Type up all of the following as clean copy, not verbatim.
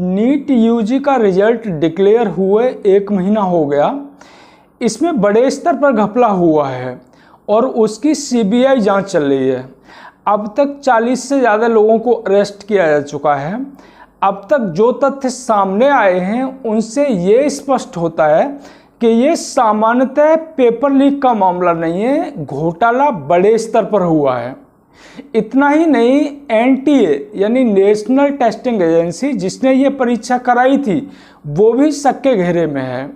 NEET UG का result declare हुए 1 महीना हो गया। इसमें बड़े स्तर पर घपला हुआ है और उसकी सीबीआई जांच चल रही है। अब तक 40 से ज़्यादा लोगों को अरेस्ट किया जा चुका है। अब तक जो तथ्य सामने आए हैं उनसे ये स्पष्ट होता है कि ये सामान्यतः पेपर लीक का मामला नहीं है, घोटाला बड़े स्तर पर हुआ है। इतना ही नहीं, एनटीए यानी नेशनल टेस्टिंग एजेंसी जिसने ये परीक्षा कराई थी वो भी शक के घेरे में है।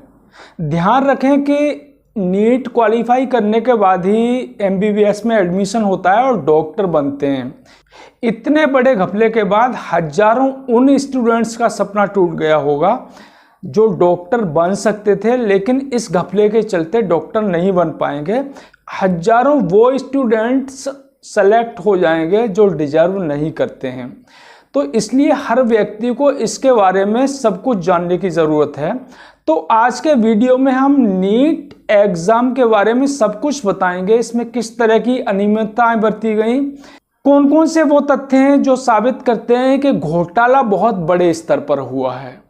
ध्यान रखें कि नीट क्वालिफाई करने के बाद ही एमबीबीएस में एडमिशन होता है और डॉक्टर बनते हैं। इतने बड़े घपले के बाद हजारों उन स्टूडेंट्स का सपना टूट गया होगा जो डॉक्टर बन सकते थे, लेकिन इस घपले के चलते डॉक्टर नहीं बन पाएंगे। हजारों वो स्टूडेंट्स सेलेक्ट हो जाएंगे जो डिजर्व नहीं करते हैं। तो इसलिए हर व्यक्ति को इसके बारे में सब कुछ जानने की ज़रूरत है। तो आज के वीडियो में हम नीट एग्ज़ाम के बारे में सब कुछ बताएंगे। इसमें किस तरह की अनियमितताएं बरती गई, कौन कौन से वो तथ्य हैं जो साबित करते हैं कि घोटाला बहुत बड़े स्तर पर हुआ है।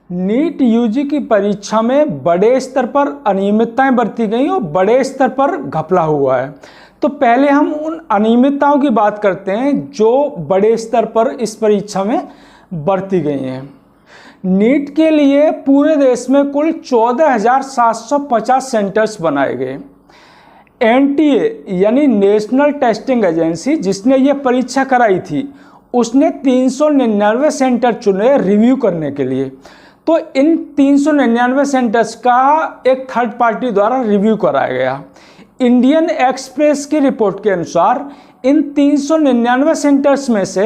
नीट यूजी की परीक्षा में बड़े स्तर पर अनियमितताएं बरती गई और बड़े स्तर पर घपला हुआ है। तो पहले हम उन अनियमितताओं की बात करते हैं जो बड़े स्तर पर इस परीक्षा में बरती गई हैं। नीट के लिए पूरे देश में कुल 14,750 सेंटर्स बनाए गए। एनटीए यानी नेशनल टेस्टिंग एजेंसी जिसने ये परीक्षा कराई थी उसने 399 सेंटर चुने रिव्यू करने के लिए। तो इन 399 सेंटर्स का एक थर्ड पार्टी द्वारा रिव्यू कराया गया। इंडियन एक्सप्रेस की रिपोर्ट के अनुसार इन 399 सेंटर्स में से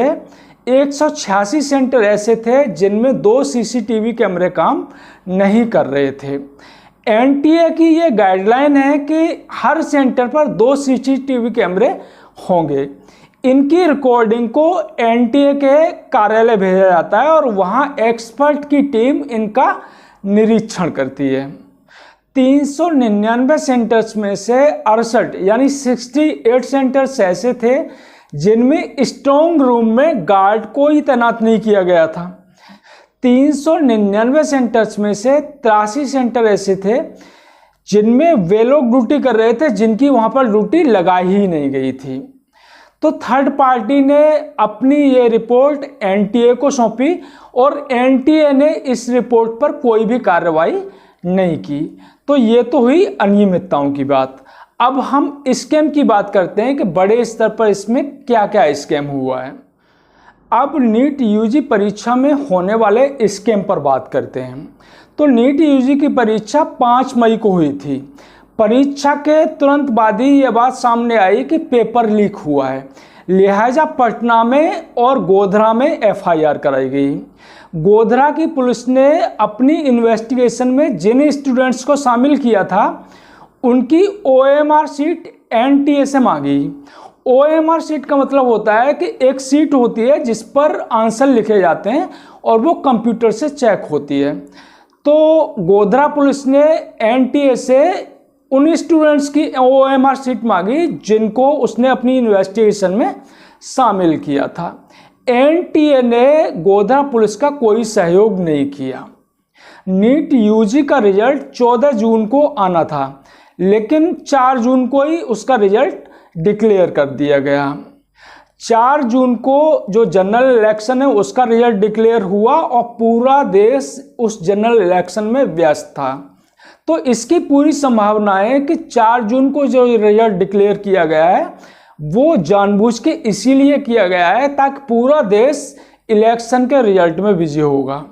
186 सेंटर ऐसे थे जिनमें 2 सीसीटीवी कैमरे काम नहीं कर रहे थे। एनटीए की ये गाइडलाइन है कि हर सेंटर पर 2 सीसीटीवी कैमरे होंगे। इनकी रिकॉर्डिंग को एनटीए के कार्यालय भेजा जाता है और वहाँ एक्सपर्ट की टीम इनका निरीक्षण करती है। 399 सेंटर्स में से 68 यानी 68 सेंटर्स ऐसे थे जिनमें स्ट्रॉन्ग रूम में गार्ड को ही तैनात नहीं किया गया था। 399 सेंटर्स में से 83 सेंटर ऐसे थे जिनमें वे लोग ड्यूटी कर रहे थे जिनकी वहां पर ड्यूटी लगाई ही नहीं गई थी। तो थर्ड पार्टी ने अपनी ये रिपोर्ट एनटीए को सौंपी और एनटीए ने इस रिपोर्ट पर कोई भी कार्रवाई नहीं की। तो ये तो हुई अनियमितताओं की बात। अब हम स्कैम की बात करते हैं कि बड़े स्तर पर इसमें क्या क्या स्कैम हुआ है। अब नीट यूजी परीक्षा में होने वाले स्कैम पर बात करते हैं। तो नीट यूजी की परीक्षा 5 मई को हुई थी। परीक्षा के तुरंत बाद ही ये बात सामने आई कि पेपर लीक हुआ है, लिहाजा पटना में और गोधरा में एफआईआर कराई गई। गोधरा की पुलिस ने अपनी इन्वेस्टिगेशन में जिन स्टूडेंट्स को शामिल किया था उनकी ओएमआर सीट एनटीए से मांगी। ओएमआर सीट का मतलब होता है कि एक सीट होती है जिस पर आंसर लिखे जाते हैं और वो कंप्यूटर से चेक होती है। तो गोधरा पुलिस ने एनटीए से उन स्टूडेंट्स की ओएमआर सीट मांगी जिनको उसने अपनी इन्वेस्टिगेशन में शामिल किया था। एनटीए ने गोधरा पुलिस का कोई सहयोग नहीं किया। नीट यूजी का रिजल्ट 14 जून को आना था, लेकिन 4 जून को ही उसका रिजल्ट डिक्लेयर कर दिया गया। 4 जून को जो जनरल इलेक्शन है उसका रिजल्ट डिक्लेयर हुआ और पूरा देश उस जनरल इलेक्शन में व्यस्त था। तो इसकी पूरी संभावना है कि 4 जून को जो रिजल्ट डिक्लेयर किया गया है वो जानबूझ के इसीलिए किया गया है ताकि पूरा देश इलेक्शन के रिजल्ट में बिजी होगा।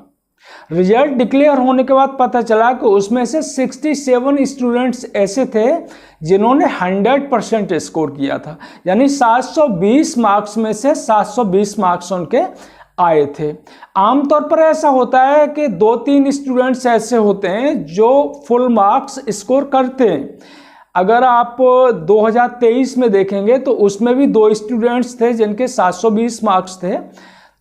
रिजल्ट डिक्लेयर होने के बाद पता चला कि उसमें से 67 स्टूडेंट्स ऐसे थे जिन्होंने 100% स्कोर किया था, यानी 720 मार्क्स में से 720 मार्क्स उनके आए थे। आमतौर पर ऐसा होता है कि 2-3 स्टूडेंट्स ऐसे होते हैं जो फुल मार्क्स स्कोर करते हैं। अगर आप 2023 में देखेंगे तो उसमें भी 2 स्टूडेंट्स थे जिनके 720 मार्क्स थे।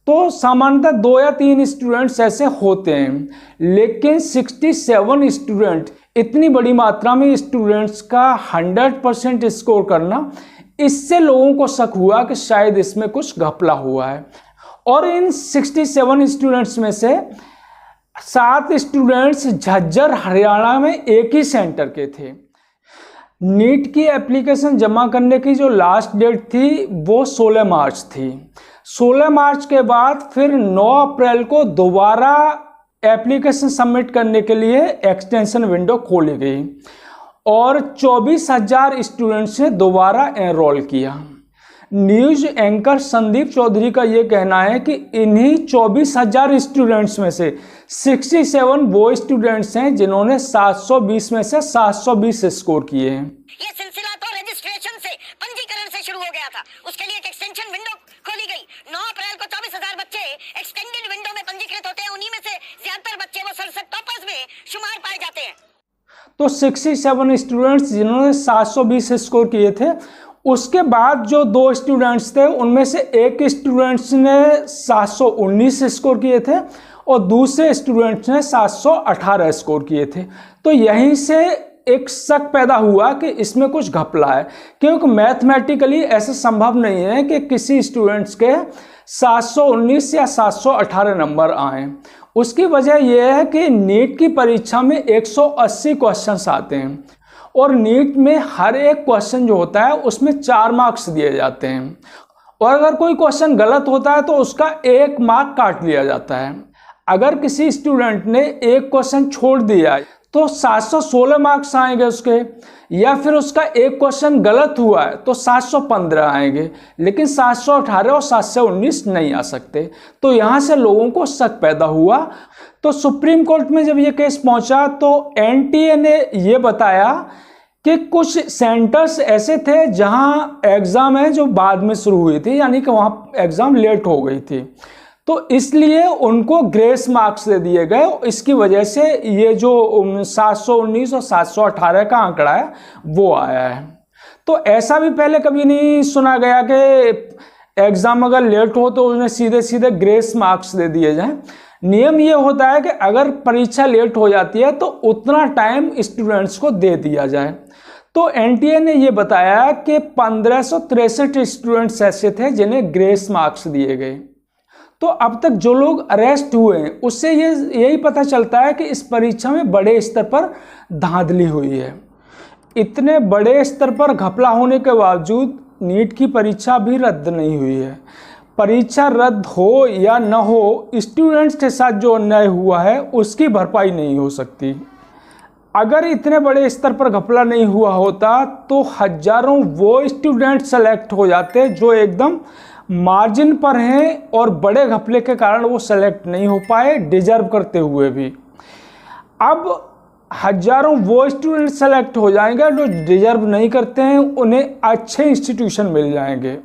तो सामान्यतः 2 या 3 स्टूडेंट्स ऐसे होते हैं, लेकिन 67 स्टूडेंट, इतनी बड़ी मात्रा में स्टूडेंट्स का 100% स्कोर करना, इससे लोगों को शक हुआ कि शायद इसमें कुछ घपला हुआ है। और इन 67 स्टूडेंट्स में से 7 स्टूडेंट्स झज्जर हरियाणा में एक ही सेंटर के थे। नीट की एप्लीकेशन जमा करने की जो लास्ट डेट थी वो 16 मार्च थी। 16 मार्च के बाद फिर 9 अप्रैल को दोबारा एप्लीकेशन सबमिट करने के लिए एक्सटेंशन विंडो खोली गई और 24,000 स्टूडेंट्स ने दोबारा एनरोल किया। न्यूज एंकर संदीप चौधरी का ये कहना है कि इन्हीं 24,000 स्टूडेंट्स में से 67 वो स्टूडेंट्स हैं जिन्होंने 720 में से 720 स्कोर किए हैं। ये सिलसिला तो रजिस्ट्रेशन से, पंजीकरण से शुरू हो गया था। उसके लिए एक एक्सटेंशन विंडो खोली गई। 9 अप्रैल को 24,000 बच्चे एक्सटेंडेड विंडो में पंजीकृत होते हैं। उन्हीं में से ज्यादातर बच्चे वो 67 टॉपर्स में शुमार पाए जाते हैं। तो 67 स्टूडेंट्स जिन्होंने 720 स्कोर किए थे, उसके बाद जो 2 स्टूडेंट्स थे उनमें से एक स्टूडेंट्स ने 719 स्कोर किए थे और दूसरे स्टूडेंट्स ने 718 स्कोर किए थे। तो यहीं से एक शक पैदा हुआ कि इसमें कुछ घपला है, क्योंकि मैथमेटिकली ऐसा संभव नहीं है कि किसी स्टूडेंट्स के 719 या 718 नंबर आए। उसकी वजह यह है कि नीट की परीक्षा में 180 क्वेश्चंस आते हैं और नीट में हर एक क्वेश्चन जो होता है उसमें 4 मार्क्स दिए जाते हैं और अगर कोई क्वेश्चन गलत होता है तो उसका 1 मार्क काट लिया जाता है। अगर किसी स्टूडेंट ने एक क्वेश्चन छोड़ दिया तो 716 मार्क्स आएंगे उसके, या फिर उसका एक क्वेश्चन गलत हुआ है तो 715 आएंगे, लेकिन 718 और 719 नहीं आ सकते। तो यहाँ से लोगों को शक पैदा हुआ। तो सुप्रीम कोर्ट में जब ये केस पहुंचा तो एनटीए ने ये बताया कि कुछ सेंटर्स ऐसे थे जहां एग्ज़ाम है जो बाद में शुरू हुई थी, यानी कि वहां एग्ज़ाम लेट हो गई थी, तो इसलिए उनको ग्रेस मार्क्स दे दिए गए। इसकी वजह से ये जो 719 और 718 का आंकड़ा है वो आया है। तो ऐसा भी पहले कभी नहीं सुना गया कि एग्ज़ाम अगर लेट हो तो उन्हें सीधे सीधे ग्रेस मार्क्स दे दिए जाएं। नियम ये होता है कि अगर परीक्षा लेट हो जाती है तो उतना टाइम स्टूडेंट्स को दे दिया जाए। तो एनटीए ने ये बताया कि 1563 स्टूडेंट्स ऐसे थे जिन्हें ग्रेस मार्क्स दिए गए। तो अब तक जो लोग अरेस्ट हुए हैं उससे यही पता चलता है कि इस परीक्षा में बड़े स्तर पर धांधली हुई है। इतने बड़े स्तर पर घपला होने के बावजूद नीट की परीक्षा भी रद्द नहीं हुई है। परीक्षा रद्द हो या न हो, स्टूडेंट्स के साथ जो अन्याय हुआ है उसकी भरपाई नहीं हो सकती। अगर इतने बड़े स्तर पर घपला नहीं हुआ होता तो हजारों वो स्टूडेंट सेलेक्ट हो जाते जो एकदम मार्जिन पर हैं और बड़े घपले के कारण वो सेलेक्ट नहीं हो पाए, डिजर्व करते हुए भी। अब हजारों वो स्टूडेंट सेलेक्ट हो जाएंगे जो डिजर्व नहीं करते हैं, उन्हें अच्छे इंस्टीट्यूशन मिल जाएंगे।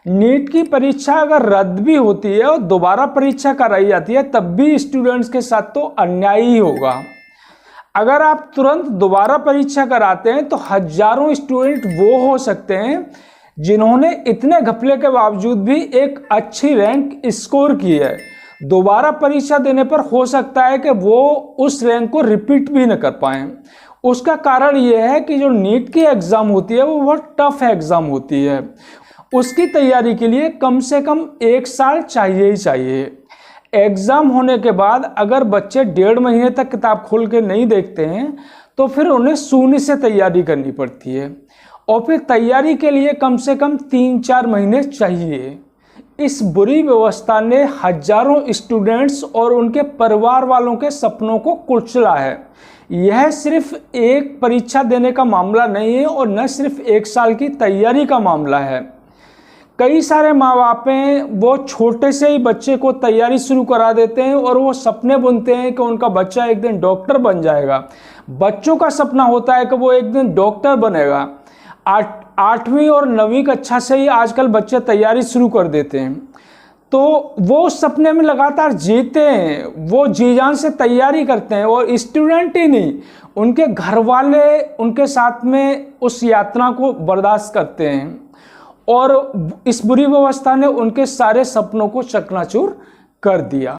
नीट की परीक्षा अगर रद्द भी होती है और दोबारा परीक्षा कराई जाती है तब भी स्टूडेंट्स के साथ तो अन्याय ही होगा। अगर आप तुरंत दोबारा परीक्षा कराते हैं तो हजारों स्टूडेंट वो हो सकते हैं जिन्होंने इतने घपले के बावजूद भी एक अच्छी रैंक स्कोर की है। दोबारा परीक्षा देने पर हो सकता है कि वो उस रैंक को रिपीट भी न कर पाएं। उसका कारण ये है कि जो नीट की एग्ज़ाम होती है वो बहुत टफ एग्ज़ाम होती है। उसकी तैयारी के लिए कम से कम 1 साल चाहिए ही चाहिए। एग्ज़ाम होने के बाद अगर बच्चे 1.5 महीने तक किताब खोल के नहीं देखते हैं तो फिर उन्हें शून्य से तैयारी करनी पड़ती है और फिर तैयारी के लिए कम से कम 3-4 महीने चाहिए। इस बुरी व्यवस्था ने हजारों स्टूडेंट्स और उनके परिवार वालों के सपनों को कुचला है। यह सिर्फ एक परीक्षा देने का मामला नहीं है और न सिर्फ 1 साल की तैयारी का मामला है। कई सारे माँ बाप हैं वो छोटे से ही बच्चे को तैयारी शुरू करा देते हैं और वो सपने बुनते हैं कि उनका बच्चा एक दिन डॉक्टर बन जाएगा। बच्चों का सपना होता है कि वो एक दिन डॉक्टर बनेगा। 8वीं और 9वीं कक्षा से ही आजकल बच्चे तैयारी शुरू कर देते हैं, तो वो उस सपने में लगातार जीते हैं, वो जी जान से तैयारी करते हैं। और स्टूडेंट ही नहीं, उनके घर वाले उनके साथ में उस यात्रा को बर्दाश्त करते हैं और इस बुरी व्यवस्था ने उनके सारे सपनों को चकनाचूर कर दिया।